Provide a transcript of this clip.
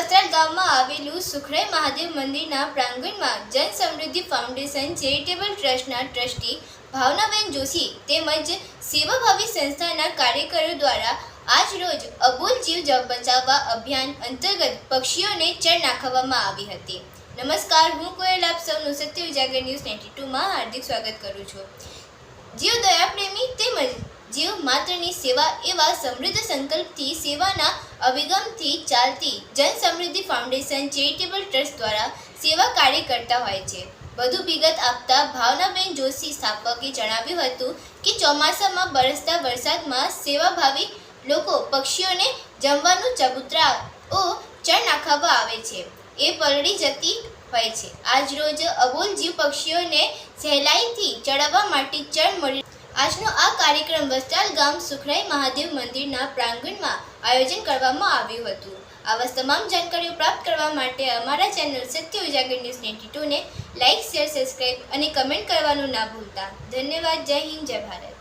વસ્ત્રાલ ગામમાં આવેલું સુખરાઈ મહાદેવ મંદિરના પ્રાંગણમાં જન સમૃદ્ધિ ફાઉન્ડેશન ચેરિટેબલ ટ્રસ્ટના ટ્રસ્ટી ભાવનાબેન જોશી તેમજ સેવાભાવી સંસ્થાના કાર્યકરો દ્વારા આજ રોજ અબોલ જીવ બચાવવા અભિયાન અંતર્ગત પક્ષીઓને ચણ નાખવામાં આવી હતી। નમસ્કાર, હું કોયલ આપ સૌનું સત્ય ઉજાગર ન્યૂઝ 92માં હાર્દિક સ્વાગત કરું છું। જીવ દયા પ્રેમી તેમજ જીવ માત્રની સેવા એવા સમૃદ્ધ સંકલ્પથી સેવાના અભિગમથી ચાલતી જન સમૃદ્ધિ ફાઉન્ડેશન ચેરિટેબલ ટ્રસ્ટ દ્વારા સેવા કાર્ય કરતા હોય છે। વધુ વિગત આપતા ભાવનાબેન જોશી સ્થાપકે જણાવ્યું હતું કે ચોમાસામાં બરસતા વરસાદમાં સેવાભાવી લોકો પક્ષીઓને જમવાનું ચબૂતરાઓ ચણ નાખવા આવે છે, એ પલળી જતી હોય છે। આજ રોજ અબોલ જીવ પક્ષીઓને સહેલાઈથી ચડાવવા માટે ચણ મળી આજનો આ કાર્યક્રમ વસ્ત્રાલ ગામ સુખરાઈ મહાદેવ મંદિરના પ્રાંગણમાં આયોજન કરવામાં આવ્યું હતું। આવા તમામ જાણકારીઓ પ્રાપ્ત કરવા માટે અમારા ચેનલ સત્ય ઉજાગર ન્યૂઝ 92ને લાઇક, શેર, સબસ્ક્રાઇબ અને કમેન્ટ કરવાનું ના ભૂલતા। ધન્યવાદ। જય હિન્દ, જય ભારત।